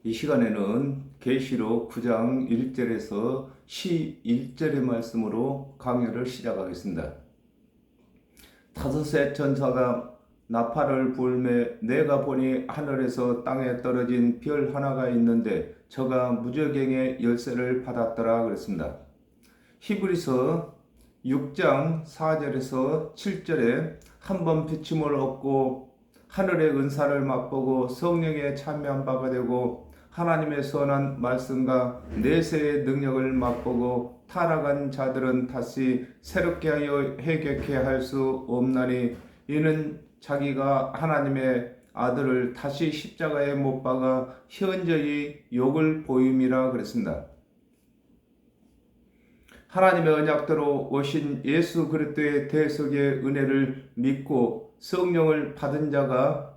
이 시간에는 계시록 9장 1절에서 11절의 말씀으로 강해를 시작하겠습니다. 다섯의 천사가 나팔을 불매 내가 보니 하늘에서 땅에 떨어진 별 하나가 있는데 저가 무저갱의 열쇠를 받았더라 그랬습니다. 히브리서 6장 4절에서 7절에 한번 비침을 얻고 하늘의 은사를 맛보고 성령에 참여한 바가 되고 하나님의 선한 말씀과 내세의 능력을 맛보고 타락한 자들은 다시 새롭게 하여 회개케 할 수 없나니 이는 자기가 하나님의 아들을 다시 십자가에 못 박아 현저히 욕을 보임이라 그랬습니다. 하나님의 언약대로 오신 예수 그리스도의 대속의 은혜를 믿고 성령을 받은 자가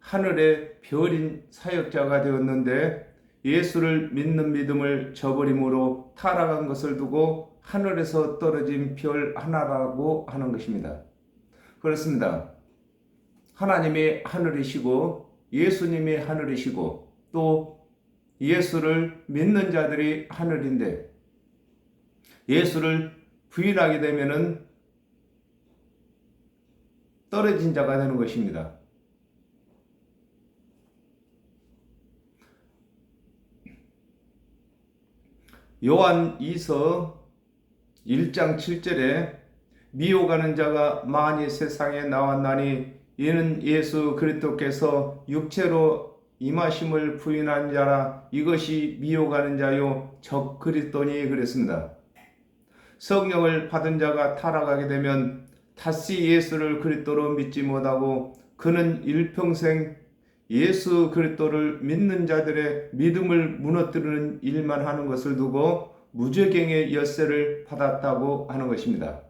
하늘의 별인 사역자가 되었는데 예수를 믿는 믿음을 저버림으로 타락한 것을 두고 하늘에서 떨어진 별 하나라고 하는 것입니다. 그렇습니다. 하나님이 하늘이시고 예수님이 하늘이시고 또 예수를 믿는 자들이 하늘인데 예수를 부인하게 되면은 떨어진 자가 되는 것입니다. 요한 2서 1장 7절에 미혹하는 자가 많이 세상에 나왔나니 이는 예수 그리스도께서 육체로 임하심을 부인한 자라 이것이 미혹하는 자요 적 그리스도니 그랬습니다. 성령을 받은 자가 타락하게 되면 다시 예수를 그리스도로 믿지 못하고 그는 일평생 예수 그리스도를 믿는 자들의 믿음을 무너뜨리는 일만 하는 것을 두고 무저갱의 열쇠를 받았다고 하는 것입니다.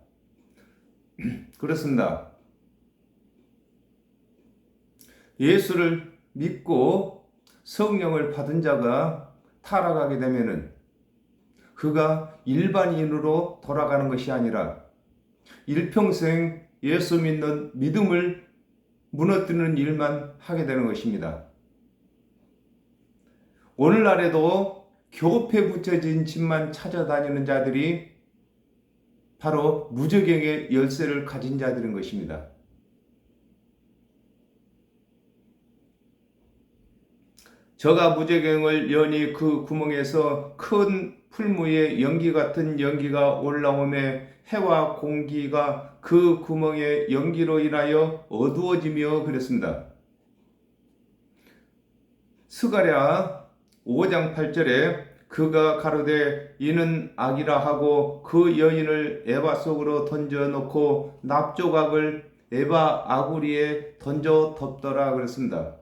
그렇습니다. 예수를 믿고 성령을 받은 자가 타락하게 되면은 그가 일반인으로 돌아가는 것이 아니라 일평생 예수 믿는 믿음을 무너뜨리는 일만 하게 되는 것입니다. 오늘날에도 교패 붙여진 집만 찾아다니는 자들이 바로 무저갱의 열쇠를 가진 자들인 것입니다. 저가 무저갱을 여니 그 구멍에서 큰 풀무에 연기 같은 연기가 올라오매 해와 공기가 그 구멍의 연기로 인하여 어두워지며 그랬습니다. 스가랴 5장 8절에 그가 가로되 이는 악이라 하고 그 여인을 에바 속으로 던져놓고 납조각을 에바 아구리에 던져 덮더라 그랬습니다.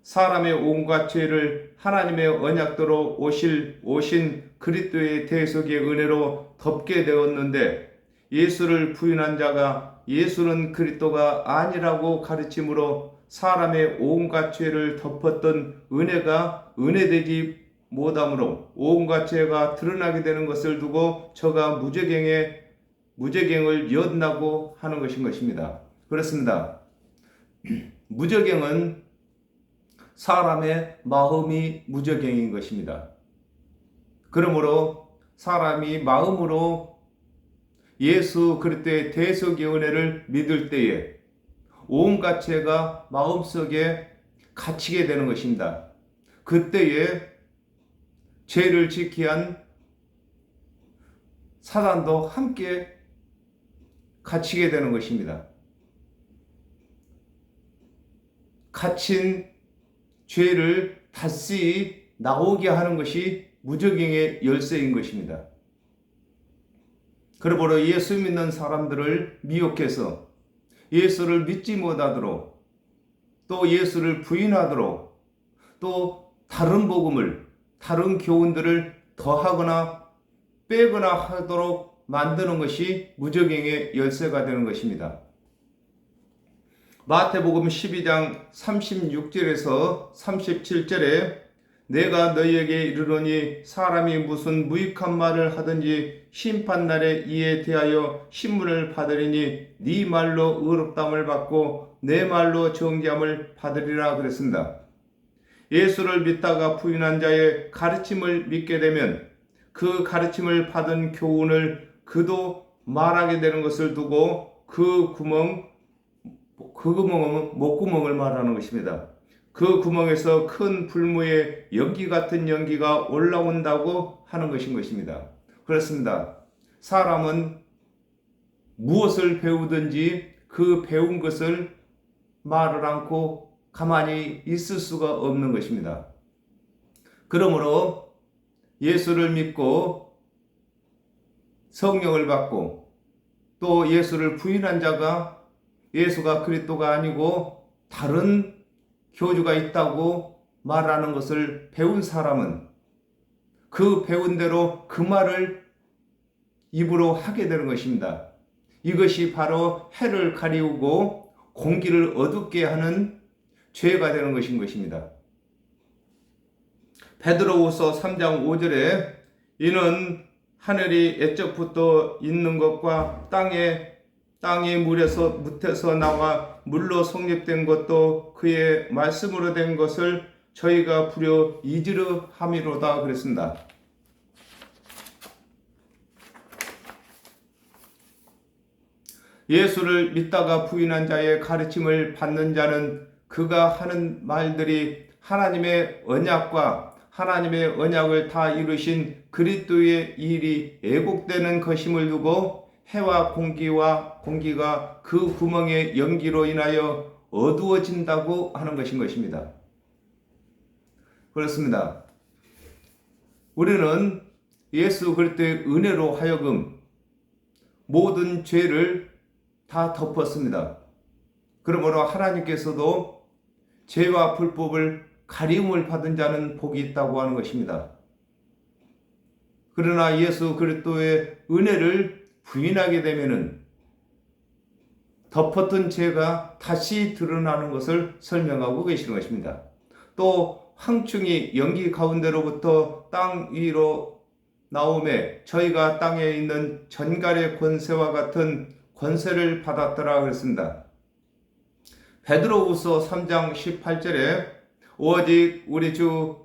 사람의 온갖 죄를 하나님의 언약대로 오신 그리스도의 대속의 은혜로 덮게 되었는데 예수를 부인한 자가 예수는 그리스도가 아니라고 가르침으로 사람의 온갖 죄를 덮었던 은혜가 은혜되지 못함으로 온갖 죄가 드러나게 되는 것을 두고 저가 무저갱을 엿나고 하는 것입니다. 그렇습니다. 무저갱은 사람의 마음이 무저갱인 것입니다. 그러므로 사람이 마음으로 예수 그리스도의 대속의 은혜를 믿을 때에 온갖 죄가 마음속에 갇히게 되는 것입니다. 그때에 죄를 지키한 사단도 함께 갇히게 되는 것입니다. 갇힌 죄를 다시 나오게 하는 것이 무저갱의 열쇠인 것입니다. 그러므로 예수 믿는 사람들을 미혹해서 예수를 믿지 못하도록 또 예수를 부인하도록 또 다른 복음을 다른 교훈들을 더하거나 빼거나 하도록 만드는 것이 무저갱의 열쇠가 되는 것입니다. 마태복음 12장 36절에서 37절에 내가 너희에게 이르노니 사람이 무슨 무익한 말을 하든지 심판날에 이에 대하여 신문을 받으리니 네 말로 의롭다함을 받고 내 말로 정죄함을 받으리라 그랬습니다. 예수를 믿다가 부인한 자의 가르침을 믿게 되면 그 가르침을 받은 교훈을 그도 말하게 되는 것을 두고 그 구멍은 목구멍을 말하는 것입니다. 그 구멍에서 큰 불무의 연기 같은 연기가 올라온다고 하는 것입니다. 그렇습니다. 사람은 무엇을 배우든지 그 배운 것을 말을 않고 가만히 있을 수가 없는 것입니다. 그러므로 예수를 믿고 성령을 받고 또 예수를 부인한 자가 예수가 그리스도가 아니고 다른 교주가 있다고 말하는 것을 배운 사람은 그 배운 대로 그 말을 입으로 하게 되는 것입니다. 이것이 바로 해를 가리우고 공기를 어둡게 하는 죄가 되는 것인 것입니다. 베드로후서 3장 5절에 이는 하늘이 옛적부터 있는 것과 땅의 물에서 나와 물로 성립된 것도 그의 말씀으로 된 것을 저희가 부려 잊으려 함이로다 그랬습니다. 예수를 믿다가 부인한 자의 가르침을 받는 자는 그가 하는 말들이 하나님의 언약과 하나님의 언약을 다 이루신 그리스도의 일이 애곡되는 것임을 두고 해와 공기가 그 구멍의 연기로 인하여 어두워진다고 하는 것입니다. 그렇습니다. 우리는 예수 그리스도의 은혜로 하여금 모든 죄를 다 덮었습니다. 그러므로 하나님께서도 죄와 불법을 가리움을 받은 자는 복이 있다고 하는 것입니다. 그러나 예수 그리스도의 은혜를 부인하게 되면은 덮었던 죄가 다시 드러나는 것을 설명하고 계시는 것입니다. 또 황충이 연기 가운데로부터 땅 위로 나오매 저희가 땅에 있는 전갈의 권세와 같은 권세를 받았더라 그랬습니다. 베드로후서 3장 18절에 오직 우리 주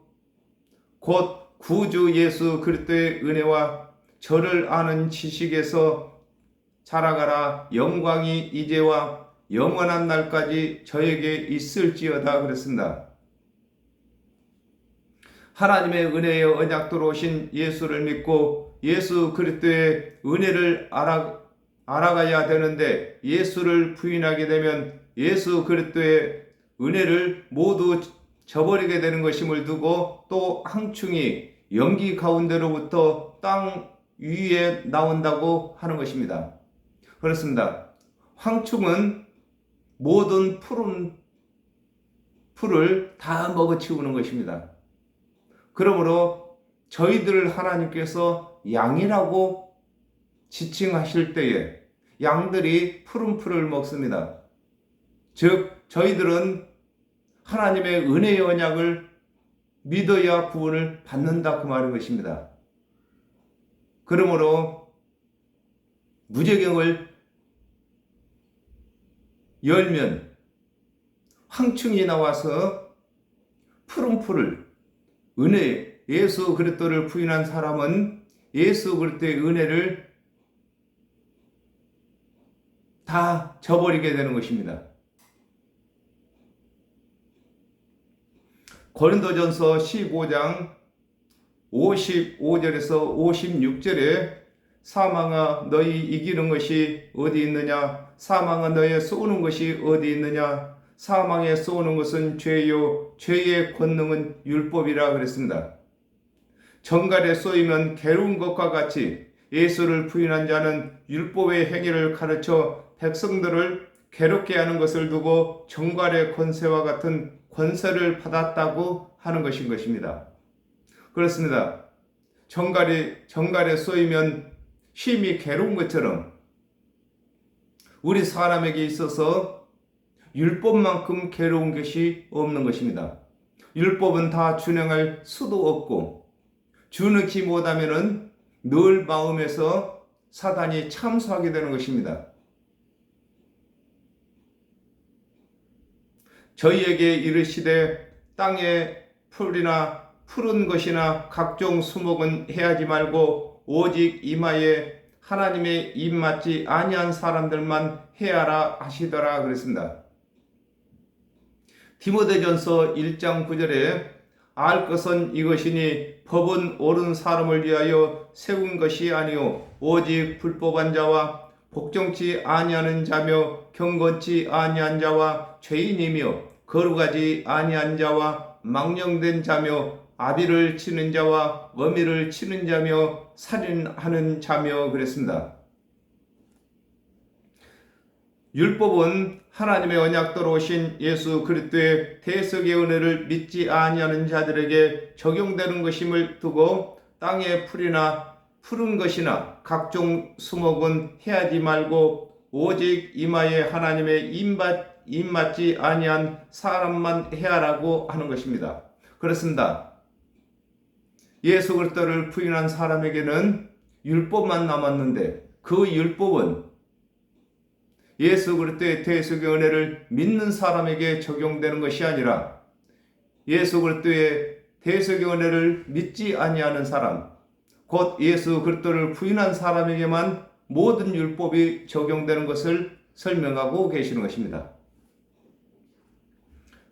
곧 구주 예수 그리스도의 은혜와 저를 아는 지식에서 자라가라. 영광이 이제와 영원한 날까지 저에게 있을지어다 그랬습니다. 하나님의 은혜의 언약도로 오신 예수를 믿고 예수 그리스도의 은혜를 알아가야 되는데 예수를 부인하게 되면 예수 그리스도의 은혜를 모두 저버리게 되는 것임을 두고 또 황충이 연기 가운데로부터 땅 위에 나온다고 하는 것입니다. 그렇습니다. 황충은 모든 푸른 풀을 다 먹어치우는 것입니다. 그러므로 저희들을 하나님께서 양이라고 지칭하실 때에 양들이 푸른 풀을 먹습니다. 즉 저희들은 하나님의 은혜의 언약을 믿어야 구원을 받는다 그 말인 것입니다. 그러므로 무저경을 열면 황충이 나와서 푸른 풀을 은혜 예수 그리스도를 부인한 사람은 예수 그리스도의 은혜를 다 저버리게 되는 것입니다. 고린도전서 15장 55절에서 56절에 사망아 너희 이기는 것이 어디 있느냐 사망아 너의 쏘는 것이 어디 있느냐 사망에 쏘는 것은 죄요 죄의 권능은 율법이라 그랬습니다. 정갈에 쏘이면 괴로운 것과 같이 예수를 부인한 자는 율법의 행위를 가르쳐 백성들을 괴롭게 하는 것을 두고 정갈의 권세와 같은 권세를 받았다고 하는 것인 것입니다. 그렇습니다. 정갈에 쏘이면 심히 괴로운 것처럼 우리 사람에게 있어서 율법만큼 괴로운 것이 없는 것입니다. 율법은 다 준행할 수도 없고 준행치 못하면은 늘 마음에서 사단이 참소하게 되는 것입니다. 저희에게 이르시되 땅에 풀이나 푸른 것이나 각종 수목은 해하지 말고 오직 이마에 하나님의 입맞지 아니한 사람들만 해하라 하시더라 그랬습니다. 디모데전서 1장 9절에 알 것은 이것이니 법은 옳은 사람을 위하여 세운 것이 아니요 오직 불법한 자와 복종치 아니하는 자며 경건치 아니한 자와 죄인이며 거룩하지 아니한 자와 망령된 자며 아비를 치는 자와 어미를 치는 자며 살인하는 자며 그랬습니다. 율법은 하나님의 언약대로 오신 예수 그리스도의 대속의 은혜를 믿지 아니하는 자들에게 적용되는 것임을 두고 땅의 풀이나 푸른 것이나 각종 수목은 해하지 말고 오직 이마에 하나님의 입맞지 아니한 사람만 해하라고 하는 것입니다. 그렇습니다. 예수 그리스도를 부인한 사람에게는 율법만 남았는데 그 율법은 예수 그리스도의 대속의 은혜를 믿는 사람에게 적용되는 것이 아니라 예수 그리스도의 대속의 은혜를 믿지 아니하는 사람, 곧 예수 그리스도를 부인한 사람에게만 모든 율법이 적용되는 것을 설명하고 계시는 것입니다.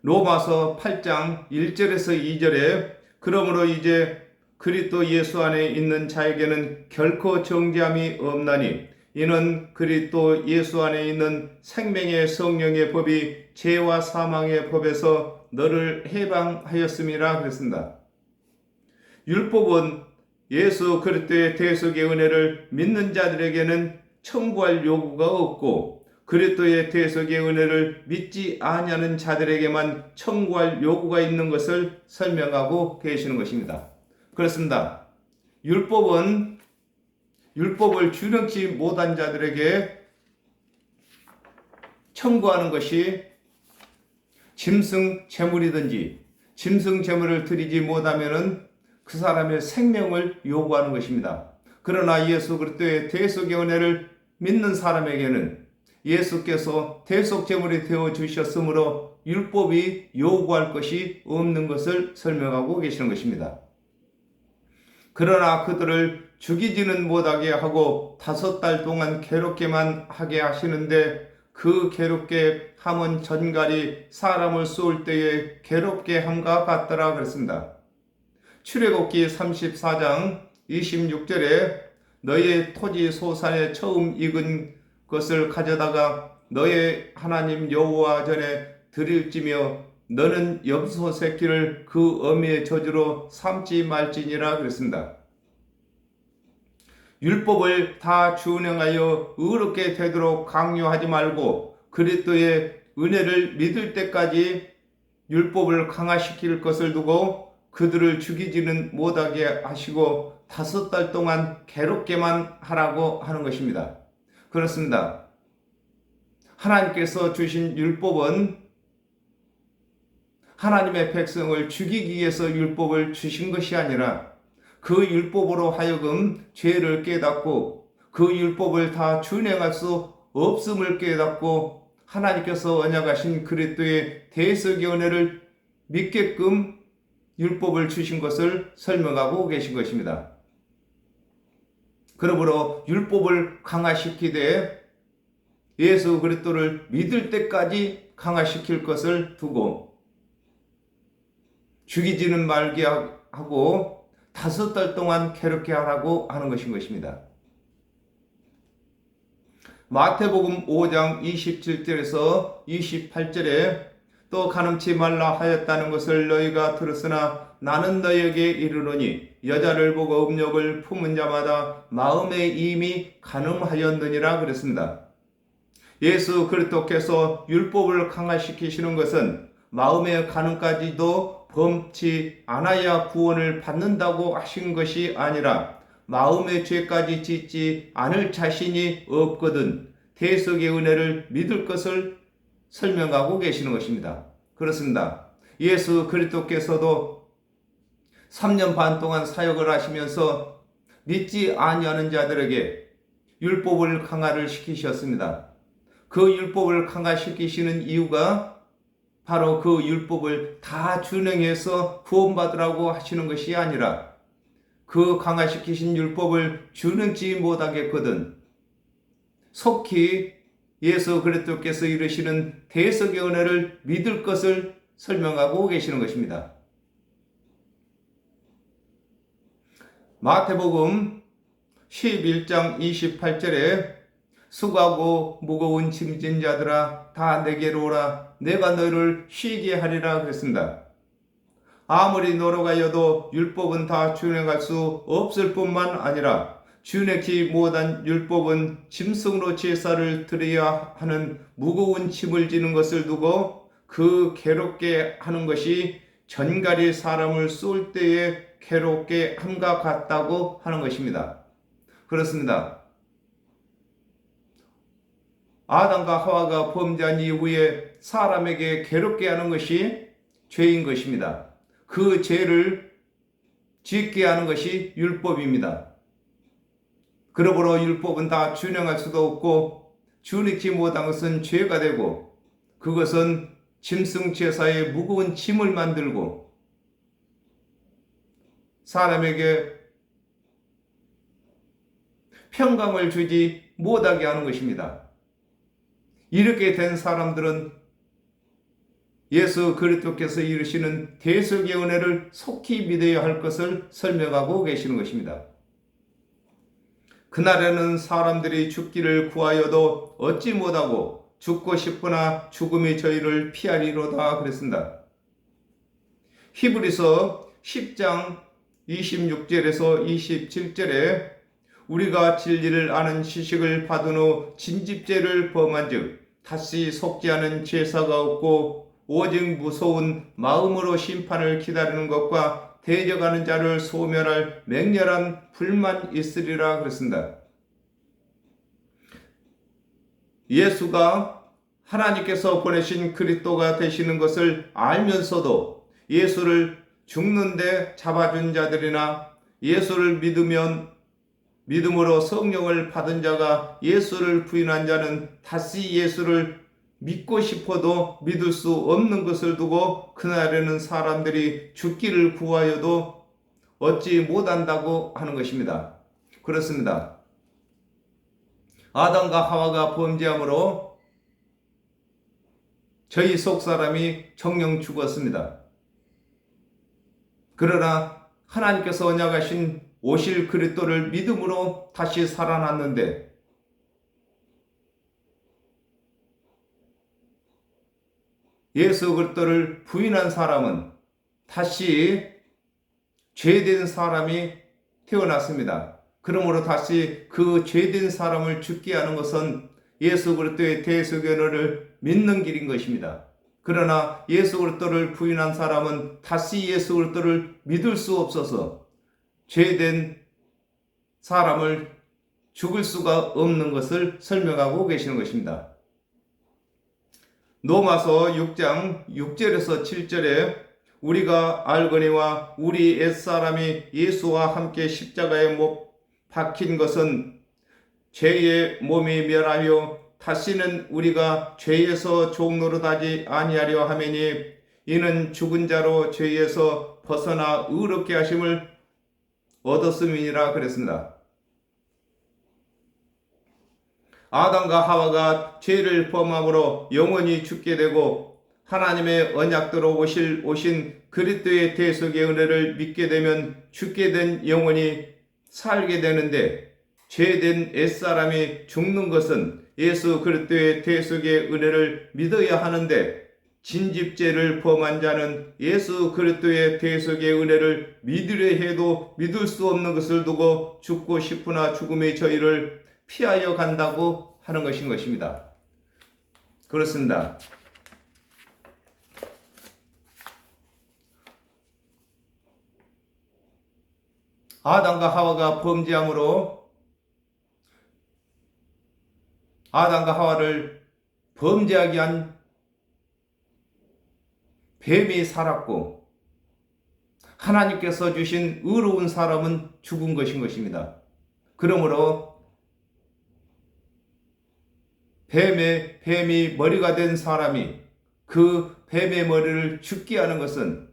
로마서 8장 1절에서 2절에 그러므로 이제 그리스도 예수 안에 있는 자에게는 결코 정죄함이 없나니 이는 그리스도 예수 안에 있는 생명의 성령의 법이 죄와 사망의 법에서 너를 해방하였음이라 그랬습니다. 율법은 예수 그리스도의 대속의 은혜를 믿는 자들에게는 청구할 요구가 없고 그리스도의 대속의 은혜를 믿지 아니하는 자들에게만 청구할 요구가 있는 것을 설명하고 계시는 것입니다. 그렇습니다. 율법을 준행치 못한 자들에게 청구하는 것이 짐승 제물이든지 짐승 제물을 드리지 못하면은 그 사람의 생명을 요구하는 것입니다. 그러나 예수 그리스도의 대속의 은혜를 믿는 사람에게는 예수께서 대속 제물이 되어 주셨으므로 율법이 요구할 것이 없는 것을 설명하고 계시는 것입니다. 그러나 그들을 죽이지는 못하게 하고 5달 동안 괴롭게만 하게 하시는데 그 괴롭게 함은 전갈이 사람을 쏠 때에 괴롭게 함과 같더라 그랬습니다. 출애굽기 34장 26절에 너의 토지 소산에 처음 익은 것을 가져다가 너의 하나님 여호와 전에 드릴지며 너는 염소 새끼를 그 어미의 저주로 삼지 말지니라 그랬습니다. 율법을 다 준행하여 의롭게 되도록 강요하지 말고 그리스도의 은혜를 믿을 때까지 율법을 강화시킬 것을 두고 그들을 죽이지는 못하게 하시고 5달 동안 괴롭게만 하라고 하는 것입니다. 그렇습니다. 하나님께서 주신 율법은 하나님의 백성을 죽이기 위해서 율법을 주신 것이 아니라 그 율법으로 하여금 죄를 깨닫고 그 율법을 다 준행할 수 없음을 깨닫고 하나님께서 언약하신 그리스도의 대속의 은혜를 믿게끔 율법을 주신 것을 설명하고 계신 것입니다. 그러므로 율법을 강화시키되 예수 그리스도를 믿을 때까지 강화시킬 것을 두고 죽이지는 말게 하고 5달 동안 괴롭게 하라고 하는 것입니다. 마태복음 5장 27절에서 28절에 또 간음치 말라 하였다는 것을 너희가 들었으나 나는 너희에게 이르노니 여자를 보고 음욕을 품은 자마다 마음에 이미 간음하였느니라 그랬습니다. 예수 그리스도께서 율법을 강화시키시는 것은 마음의 간음까지도 범치 않아야 구원을 받는다고 하신 것이 아니라 마음의 죄까지 짓지 않을 자신이 없거든 대속의 은혜를 믿을 것을 설명하고 계시는 것입니다. 그렇습니다. 예수 그리스도께서도 3년 반 동안 사역을 하시면서 믿지 아니하는 자들에게 율법을 강화를 시키셨습니다. 그 율법을 강화시키시는 이유가 바로 그 율법을 다 준행해서 구원받으라고 하시는 것이 아니라 그 강화시키신 율법을 준행치 못하겠거든 속히 예수 그리스도께서 이루시는 대속의 은혜를 믿을 것을 설명하고 계시는 것입니다. 마태복음 11장 28절에 수고하고 무거운 짐진 자들아 다 내게로 오라 내가 너희를 쉬게 하리라 그랬습니다. 아무리 노력하여도 율법은 다 준행할 수 없을 뿐만 아니라 준행치 못한 율법은 짐승으로 제사를 드려야 하는 무거운 짐을 지는 것을 두고 그 괴롭게 하는 것이 전갈이 사람을 쏠 때에 괴롭게 함과 같다고 하는 것입니다. 그렇습니다. 아담과 하와가 범죄한 이후에 사람에게 괴롭게 하는 것이 죄인 것입니다. 그 죄를 짓게 하는 것이 율법입니다. 그러므로 율법은 다 준행할 수도 없고 준행치 못한 것은 죄가 되고 그것은 짐승 제사에 무거운 짐을 만들고 사람에게 평강을 주지 못하게 하는 것입니다. 이렇게 된 사람들은 예수 그리스도께서 이루시는 대속의 은혜를 속히 믿어야 할 것을 설명하고 계시는 것입니다. 그날에는 사람들이 죽기를 구하여도 얻지 못하고 죽고 싶으나 죽음이 저희를 피하리로다 그랬습니다. 히브리서 10장 26절에서 27절에 우리가 진리를 아는 지식을 받은 후 진집죄를 범한 즉 다시 속지 않은 제사가 없고 오직 무서운 마음으로 심판을 기다리는 것과 대적하는 자를 소멸할 맹렬한 불만 있으리라 그랬습니다. 예수가 하나님께서 보내신 그리스도가 되시는 것을 알면서도 예수를 죽는데 잡아준 자들이나 예수를 믿음으로 성령을 받은 자가 예수를 부인한 자는 다시 예수를 믿고 싶어도 믿을 수 없는 것을 두고 그날에는 사람들이 죽기를 구하여도 얻지 못한다고 하는 것입니다. 그렇습니다. 아담과 하와가 범죄함으로 저희 속사람이 정령 죽었습니다. 그러나 하나님께서 언약하신 오실 그리스도를 믿음으로 다시 살아났는데 예수 그리스도를 부인한 사람은 다시 죄된 사람이 태어났습니다. 그러므로 다시 그 죄된 사람을 죽게 하는 것은 예수 그리스도의 대속의 은혜를 믿는 길인 것입니다. 그러나 예수 그리스도를 부인한 사람은 다시 예수 그리스도를 믿을 수 없어서 죄된 사람을 죽을 수가 없는 것을 설명하고 계시는 것입니다. 로마서 6장 6절에서 7절에 우리가 알거니와 우리 옛사람이 예수와 함께 십자가에 못 박힌 것은 죄의 몸이 멸하여 다시는 우리가 죄에서 종노릇하지 아니하려 하매니 이는 죽은 자로 죄에서 벗어나 의롭게 하심을 얻었음이니라 그랬습니다. 아담과 하와가 죄를 범함으로 영원히 죽게 되고 하나님의 언약대로 오신 그리스도의 대속의 은혜를 믿게 되면 죽게 된 영혼이 살게 되는데 죄된 옛사람이 죽는 것은 예수 그리스도의 대속의 은혜를 믿어야 하는데 진집죄를 범한 자는 예수 그리스도의 대속의 은혜를 믿으려 해도 믿을 수 없는 것을 두고 죽고 싶으나 죽음의 저희를 피하여 간다고 하는 것인 것입니다. 그렇습니다. 아담과 하와가 범죄함으로 아담과 하와를 범죄하게 한 뱀이 살았고 하나님께서 주신 의로운 사람은 죽은 것인 것입니다. 그러므로 뱀이 머리가 된 사람이 그 뱀의 머리를 죽게 하는 것은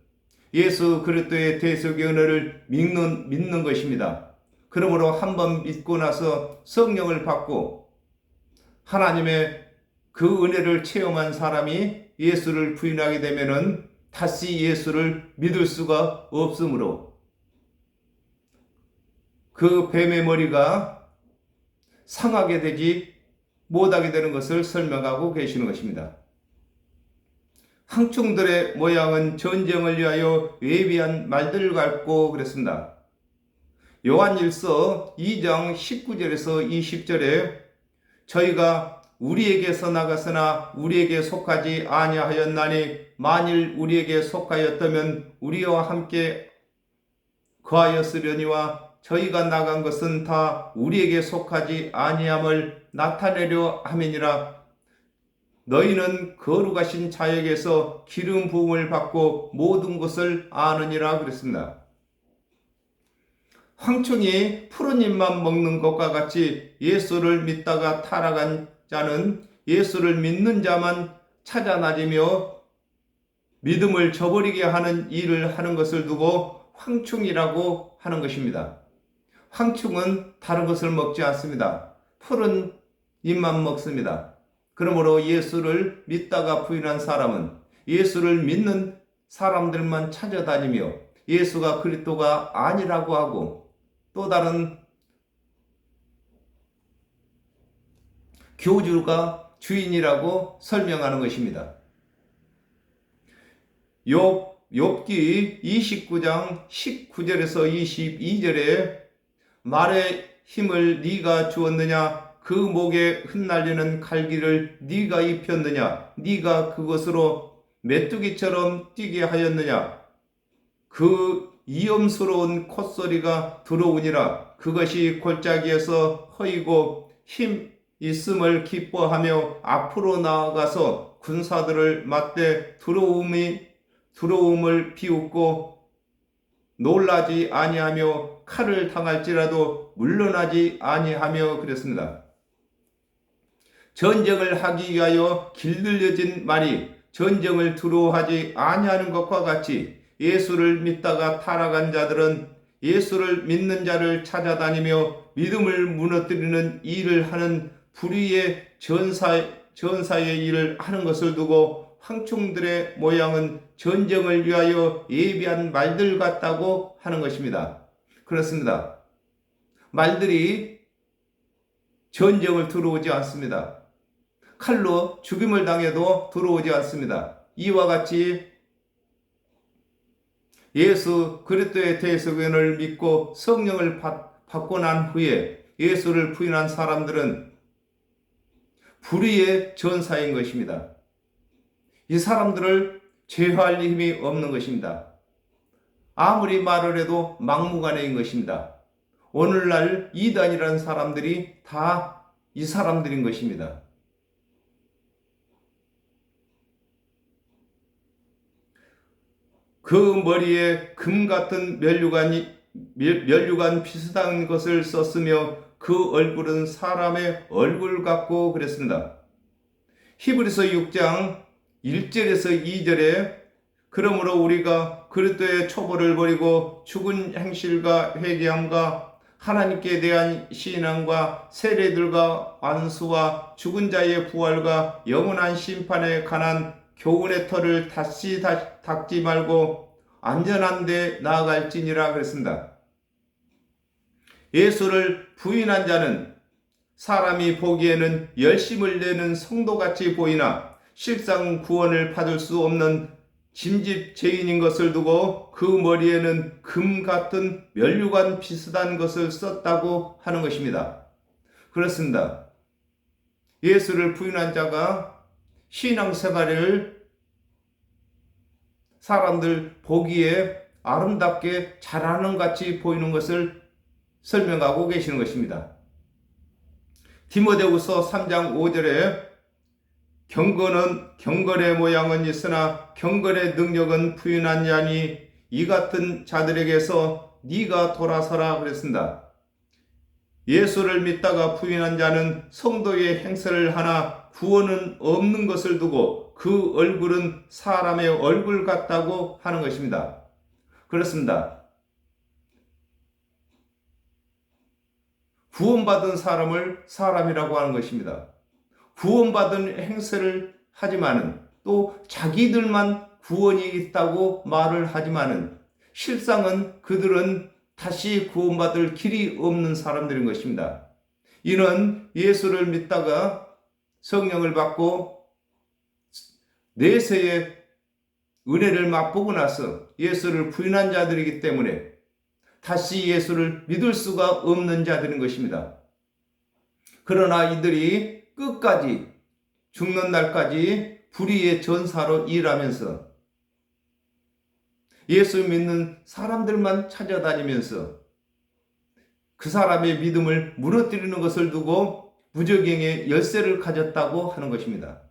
예수 그리스도의 대속의 은혜를 믿는 것입니다. 그러므로 한번 믿고 나서 성령을 받고 하나님의 그 은혜를 체험한 사람이 예수를 부인하게 되면은 다시 예수를 믿을 수가 없으므로 그 뱀의 머리가 상하게 되지 못하게 되는 것을 설명하고 계시는 것입니다. 황충들의 모양은 전쟁을 위하여 예비한 말들을 갖고 그랬습니다. 요한일서 2장 19절에서 20절에 저희가 우리에게서 나갔으나 우리에게 속하지 아니하였나니 만일 우리에게 속하였다면 우리와 함께 거하였으려니와 저희가 나간 것은 다 우리에게 속하지 아니함을 나타내려 함이니라. 너희는 거룩하신 자에게서 기름 부음을 받고 모든 것을 아느니라 그랬습니다. 황충이 푸른 잎만 먹는 것과 같이 예수를 믿다가 타락한 자는 예수를 믿는 자만 찾아다니며 믿음을 저버리게 하는 일을 하는 것을 두고 황충이라고 하는 것입니다. 황충은 다른 것을 먹지 않습니다. 푸른 잎만 먹습니다. 그러므로 예수를 믿다가 부인한 사람은 예수를 믿는 사람들만 찾아다니며 예수가 그리스도가 아니라고 하고 또 다른 교주가 주인이라고 설명하는 것입니다. 욥기 29장 19절에서 22절에 말의 힘을 네가 주었느냐 그 목에 흩날리는 갈기를 네가 입혔느냐 네가 그것으로 메뚜기처럼 뛰게 하였느냐 그 이염스러운 콧소리가 들어오니라 그것이 골짜기에서 허이고 힘 있음을 기뻐하며 앞으로 나아가서 군사들을 맞대 두려움을 비웃고 놀라지 아니하며 칼을 당할지라도 물러나지 아니하며 그랬습니다. 전쟁을 하기 위하여 길들여진 말이 전쟁을 두려워하지 아니하는 것과 같이 예수를 믿다가 타락한 자들은 예수를 믿는 자를 찾아다니며 믿음을 무너뜨리는 일을 하는 불의의 전사의 일을 하는 것을 두고 황충들의 모양은 전쟁을 위하여 예비한 말들 같다고 하는 것입니다. 그렇습니다. 말들이 전쟁을 들어오지 않습니다. 칼로 죽임을 당해도 들어오지 않습니다. 이와 같이 예수 그리스도의 대속연을 믿고 성령을 받고 난 후에 예수를 부인한 사람들은 불의의 전사인 것입니다. 이 사람들을 제어할 힘이 없는 것입니다. 아무리 말을 해도 막무가내인 것입니다. 오늘날 이단이라는 사람들이 다 이 사람들인 것입니다. 그 머리에 금 같은 멸류관 비슷한 것을 썼으며 그 얼굴은 사람의 얼굴 같고 그랬습니다. 히브리서 6장 1절에서 2절에 그러므로 우리가 그리스도의 초보를 버리고 죽은 행실과 회개함과 하나님께 대한 신앙과 세례들과 안수와 죽은 자의 부활과 영원한 심판에 관한 교훈의 털을 다시 닦지 말고 안전한 데 나아갈지니라 그랬습니다. 예수를 부인한 자는 사람이 보기에는 열심을 내는 성도같이 보이나 실상 구원을 받을 수 없는 짐짓 죄인인 것을 두고 그 머리에는 금 같은 멸류관 비슷한 것을 썼다고 하는 것입니다. 그렇습니다. 예수를 부인한 자가 신앙생활을 사람들 보기에 아름답게 잘하는 같이 보이는 것을 설명하고 계시는 것입니다. 디모데후서 3장 5절에 경건의 모양은 있으나 경건의 능력은 부인한 자니 이 같은 자들에게서 네가 돌아서라 그랬습니다. 예수를 믿다가 부인한 자는 성도의 행세를 하나 구원은 없는 것을 두고 해도 그 얼굴은 사람의 얼굴 같다고 하는 것입니다. 그렇습니다. 구원받은 사람을 사람이라고 하는 것입니다. 구원받은 행세를 하지만은 또 자기들만 구원이 있다고 말을 하지만은 실상은 그들은 다시 구원받을 길이 없는 사람들인 것입니다. 이는 예수를 믿다가 성령을 받고 내세의 은혜를 맛보고 나서 예수를 부인한 자들이기 때문에 다시 예수를 믿을 수가 없는 자들인 것입니다. 그러나 이들이 끝까지 죽는 날까지 불의의 전사로 일하면서 예수 믿는 사람들만 찾아다니면서 그 사람의 믿음을 무너뜨리는 것을 두고 무저갱의 열쇠를 가졌다고 하는 것입니다.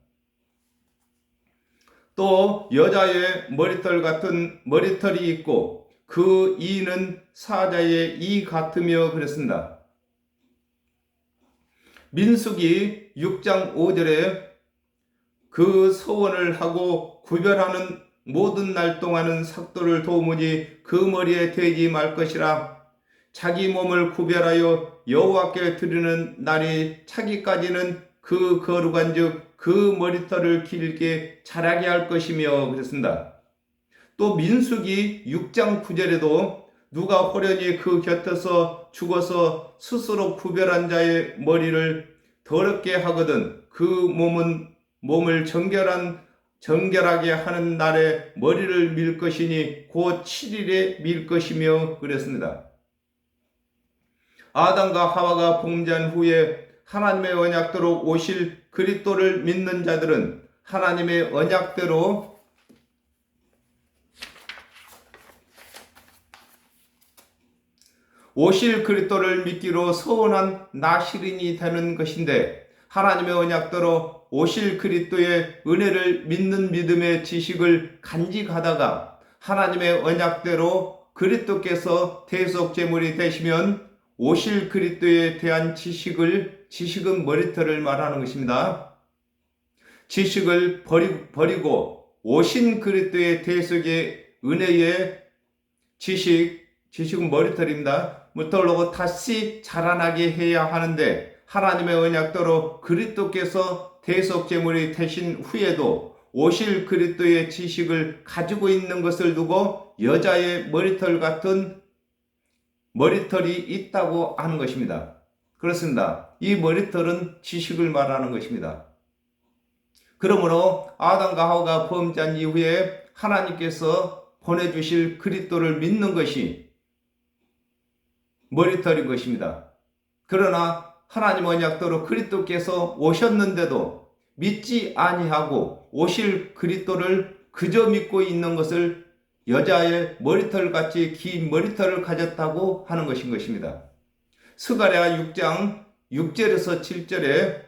또 여자의 머리털 같은 머리털이 있고 그 이는 사자의 이 같으며 그랬습니다. 민수기 6장 5절에 그 서원을 하고 구별하는 모든 날 동안은 삭도를 도무지 그 머리에 대지 말 것이라. 자기 몸을 구별하여 여호와께 드리는 날이 차기까지는 그 거룩한즉 그 머리털을 길게 자라게 할 것이며 그랬습니다. 또 민수기 6장 9절에도 누가 호련히 그 곁에서 죽어서 스스로 구별한 자의 머리를 더럽게 하거든 그 몸을 정결하게 하는 날에 머리를 밀 것이니 곧 7일에 밀 것이며 그랬습니다. 아담과 하와가 범죄한 후에 하나님의 언약대로 오실 그리스도를 믿는 자들은 하나님의 언약대로 오실 그리스도를 믿기로 서원한 나시린이 되는 것인데 하나님의 언약대로 오실 그리스도의 은혜를 믿는 믿음의 지식을 간직하다가 하나님의 언약대로 그리스도께서 대속 제물이 되시면 오실 그리스도에 대한 지식은 머리털을 말하는 것입니다. 지식을 버리고 오신 그리스도의 대속의 은혜의 지식은 머리털입니다. 머리털로 다시 자라나게 해야 하는데 하나님의 언약대로 그리스도께서 대속 제물이 되신 후에도 오실 그리스도의 지식을 가지고 있는 것을 두고 여자의 머리털 같은 머리털이 있다고 하는 것입니다. 그렇습니다. 이 머리털은 지식을 말하는 것입니다. 그러므로 아담과 하와가 범죄한 이후에 하나님께서 보내주실 그리스도를 믿는 것이 머리털인 것입니다. 그러나 하나님 언약대로 그리스도께서 오셨는데도 믿지 아니하고 오실 그리스도를 그저 믿고 있는 것을 여자의 머리털같이 긴 머리털을 가졌다고 하는 것입니다. 스가랴 6장 6절에서 7절에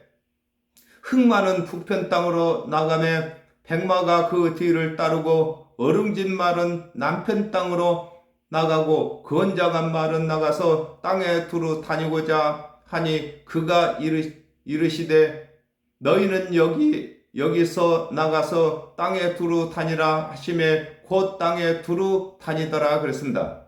흙 많은 북편 땅으로 나가매 백마가 그 뒤를 따르고 어릉진 말은 남편 땅으로 나가고 건장한 말은 나가서 땅에 두루 다니고자 하니 그가 이르시되 너희는 여기서 나가서 땅에 두루 다니라 하심에 곧 땅에 두루 다니더라 그랬습니다.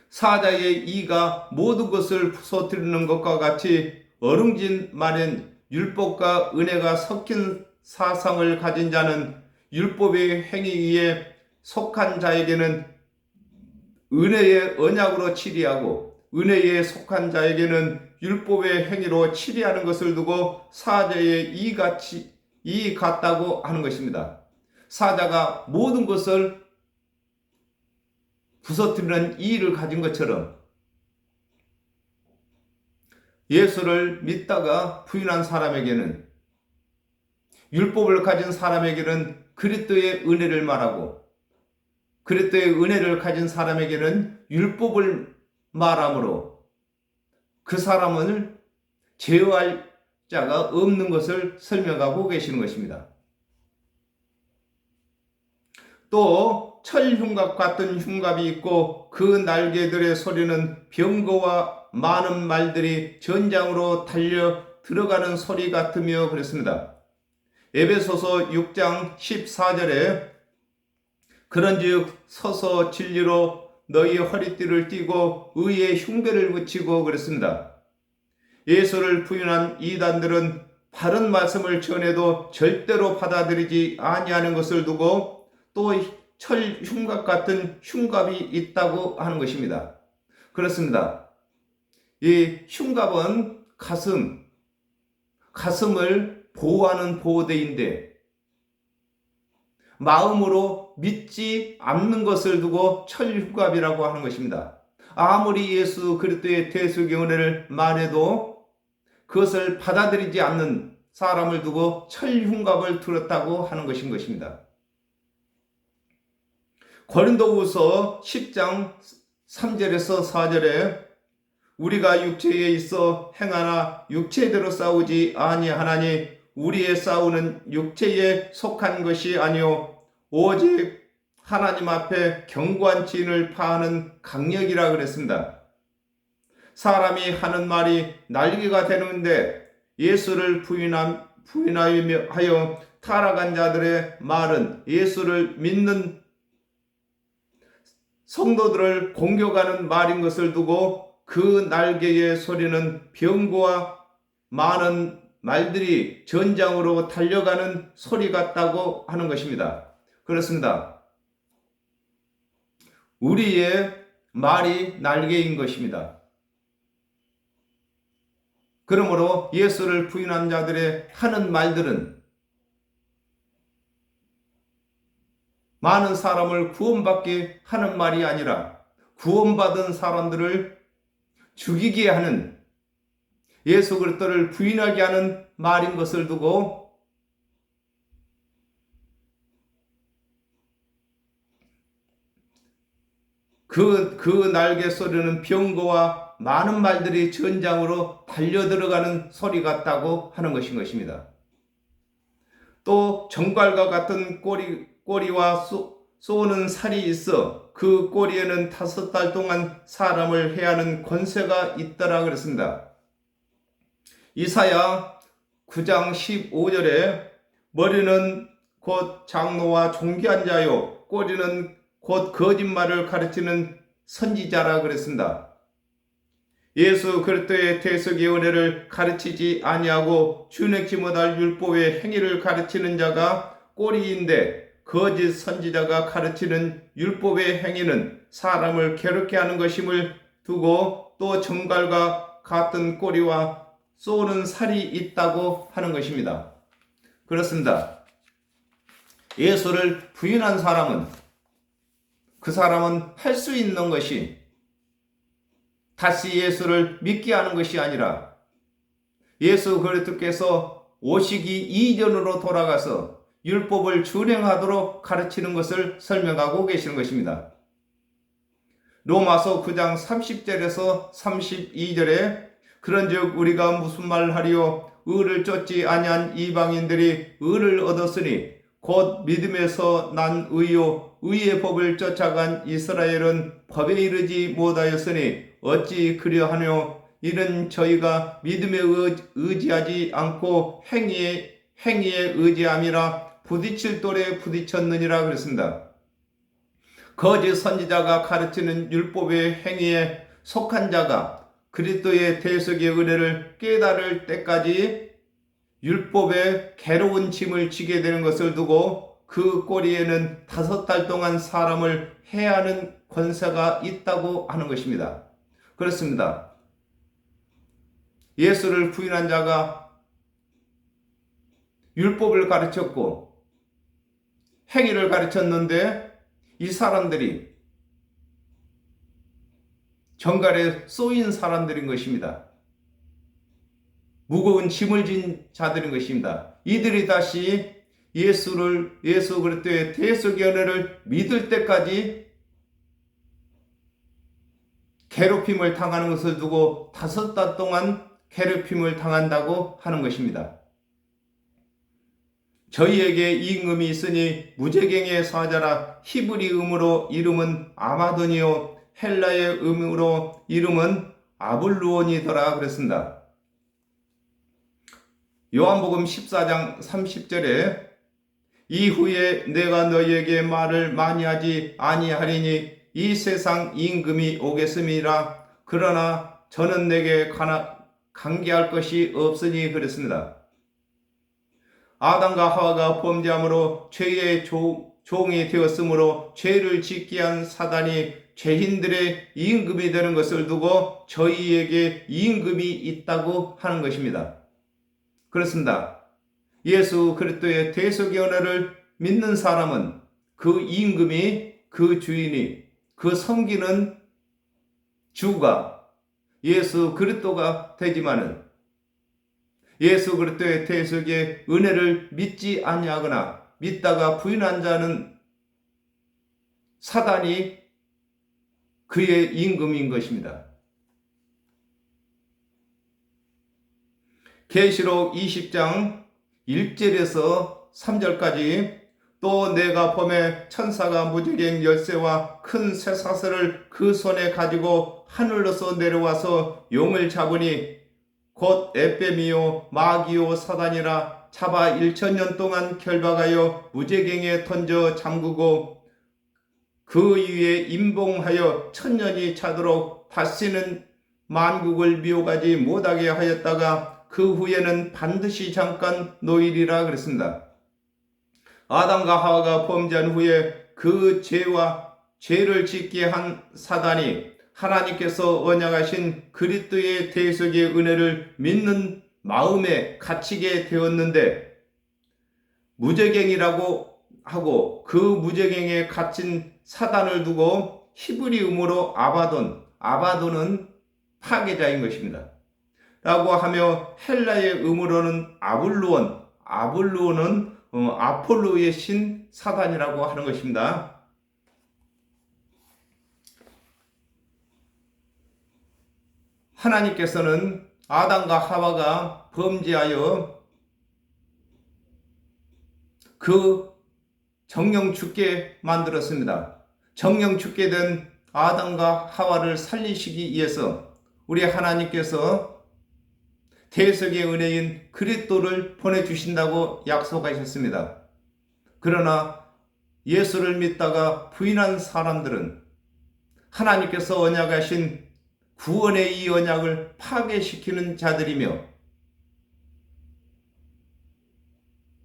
사자의 이가 모든 것을 부서뜨리는 것과 같이 어릉진 말은 율법과 은혜가 섞인 사상을 가진 자는 율법의 행위에 속한 자에게는 은혜의 언약으로 치리하고 은혜에 속한 자에게는 율법의 행위로 치리하는 것을 두고 사자의 이 같다고 하는 것입니다. 사자가 모든 것을 부서뜨리는 이를 가진 것처럼 예수를 믿다가 부인한 사람에게는 율법을 가진 사람에게는 그리스도의 은혜를 말하고 그리스도의 은혜를 가진 사람에게는 율법을 말하므로 그 사람을 제어할 자가 없는 것을 설명하고 계시는 것입니다. 또 철흉갑 같은 흉갑이 있고 그 날개들의 소리는 병거와 많은 말들이 전장으로 달려 들어가는 소리 같으며 그랬습니다. 에베소서 6장 14절에 그런즉 서서 진리로 너희 허리띠를 띠고 의의 흉배를 붙이고 그랬습니다. 예수를 부인한 이단들은 바른 말씀을 전해도 절대로 받아들이지 아니하는 것을 두고 또 철 흉갑 같은 흉갑이 있다고 하는 것입니다. 그렇습니다. 이 흉갑은 가슴을 보호하는 보호대인데 마음으로 믿지 않는 것을 두고 철흉갑이라고 하는 것입니다. 아무리 예수 그리스도의 대속의 은혜를 말해도 그것을 받아들이지 않는 사람을 두고 철흉갑을 들었다고 하는 것인 것입니다. 고린도후서 10장 3절에서 4절에 우리가 육체에 있어 행하나 육체대로 싸우지 아니하나니 우리의 싸우는 육체에 속한 것이 아니요 오직 하나님 앞에 견고한 진을 파하는 강력이라 그랬습니다. 사람이 하는 말이 날개가 되는데 예수를 부인하여 타락한 자들의 말은 예수를 믿는 성도들을 공격하는 말인 것을 두고 그 날개의 소리는 병거와 많은 말들이 전장으로 달려가는 소리 같다고 하는 것입니다. 그렇습니다. 우리의 말이 날개인 것입니다. 그러므로 예수를 부인한 자들의 하는 말들은 많은 사람을 구원받게 하는 말이 아니라 구원받은 사람들을 죽이게 하는 예수 그리스도를 부인하게 하는 말인 것을 두고 그 날개 소리는 병거와 많은 말들이 전장으로 달려들어가는 소리 같다고 하는 것인 것입니다. 또 정갈과 같은 꼬리와 쏘는 살이 있어 그 꼬리에는 5달 동안 사람을 해하는 권세가 있더라 그랬습니다. 이사야 9장 15절에 머리는 곧 장로와 존귀한 자요 꼬리는 곧 거짓말을 가르치는 선지자라 그랬습니다. 예수 그리스도의 대속의 은혜를 가르치지 아니하고 준행치 못할 율법의 행위를 가르치는 자가 꼬리인데 거짓 선지자가 가르치는 율법의 행위는 사람을 괴롭게 하는 것임을 두고 또 정갈과 같은 꼬리와 쏘는 살이 있다고 하는 것입니다. 그렇습니다. 예수를 부인한 사람은 그 사람은 할 수 있는 것이 다시 예수를 믿게 하는 것이 아니라 예수 그리스도께서 오시기 이전으로 돌아가서 율법을 준행하도록 가르치는 것을 설명하고 계시는 것입니다. 로마서 9장 30절에서 32절에 그런즉 우리가 무슨 말을 하리요 의를 쫓지 아니한 이방인들이 의를 얻었으니 곧 믿음에서 난 의요 의의 법을 쫓아간 이스라엘은 법에 이르지 못하였으니 어찌 그리하뇨 이는 저희가 믿음에 의지하지 않고 행위에 의지함이라 부딪힐 돌에 부딪혔느니라 그랬습니다. 거짓 선지자가 가르치는 율법의 행위에 속한 자가 그리스도의 대속의 은혜를 깨달을 때까지 율법의 괴로운 짐을 지게 되는 것을 두고 그 꼬리에는 5달 동안 사람을 해하는 권세가 있다고 하는 것입니다. 그렇습니다. 예수를 부인한 자가 율법을 가르쳤고 행위를 가르쳤는데 이 사람들이 정갈에 쏘인 사람들인 것입니다. 무거운 짐을 진 자들인 것입니다. 이들이 다시 예수 그리스도의 대속의 은혜를 믿을 때까지 괴롭힘을 당하는 것을 두고 5달 동안 괴롭힘을 당한다고 하는 것입니다. 저희에게 임금이 있으니 무제갱의 사자라. 히브리음으로 이름은 아마돈이요 헬라의 음으로 이름은 아블루온이더라 그랬습니다. 요한복음 14장 30절에 이후에 내가 너희에게 말을 많이 하지 아니하리니 이 세상 임금이 오겠음이라. 그러나 저는 내게 관계할 것이 없으니 그랬습니다. 아담과 하와가 범죄함으로 죄의 종이 되었으므로 죄를 짓게 한 사단이 죄인들의 임금이 되는 것을 두고 저희에게 임금이 있다고 하는 것입니다. 그렇습니다. 예수 그리스도의 대속의 은혜를 믿는 사람은 그 임금이, 그 주인이, 그 섬기는 주가 예수 그리스도가 되지만은 예수 그리스도의 대속의 은혜를 믿지 아니하거나 믿다가 부인한 자는 사단이 그의 임금인 것입니다. 계시록 20장 1절에서 3절까지 또 내가 범에 천사가 무지개 열쇠와 큰 쇠사슬을 그 손에 가지고 하늘로서 내려와서 용을 잡으니 곧 에뱀이요 마귀요 사단이라 잡아 1000년 동안 결박하여 무제갱에 던져 잠그고 그 위에 임봉하여 1000년이 차도록 다시는 만국을 미혹하지 못하게 하였다가 그 후에는 반드시 잠깐 노일이라 그랬습니다. 아담과 하와가 범죄한 후에 그 죄를 짓게 한 사단이 하나님께서 언약하신 그리스도의 대속의 은혜를 믿는 마음에 갇히게 되었는데 무제갱이라고 하고 그 무제갱에 갇힌 사단을 두고 히브리음으로 아바돈은 파괴자인 것입니다. 라고 하며 헬라의 음으로는 아블루온은 아폴로의 신 사단이라고 하는 것입니다. 하나님께서는 아담과 하와가 범죄하여 그 정령 죽게 만들었습니다. 정령 죽게 된 아담과 하와를 살리시기 위해서 우리 하나님께서 대속의 은혜인 그리스도를 보내주신다고 약속하셨습니다. 그러나 예수를 믿다가 부인한 사람들은 하나님께서 언약하신 구원의 이 언약을 파괴시키는 자들이며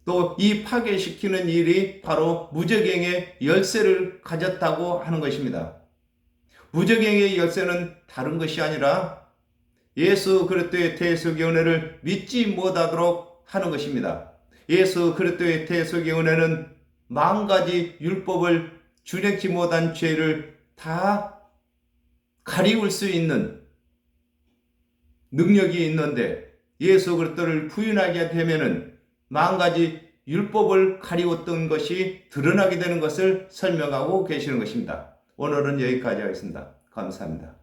또 이 파괴시키는 일이 바로 무저갱의 열쇠를 가졌다고 하는 것입니다. 무저갱의 열쇠는 다른 것이 아니라 예수 그리스도의 대속의 은혜를 믿지 못하도록 하는 것입니다. 예수 그리스도의 대속의 은혜는 10,000가지 율법을 준행치 못한 죄를 다 가리울 수 있는 능력이 있는데 예수 그리스도를 부인하게 되면은 10,000가지 율법을 가리웠던 것이 드러나게 되는 것을 설명하고 계시는 것입니다. 오늘은 여기까지 하겠습니다. 감사합니다.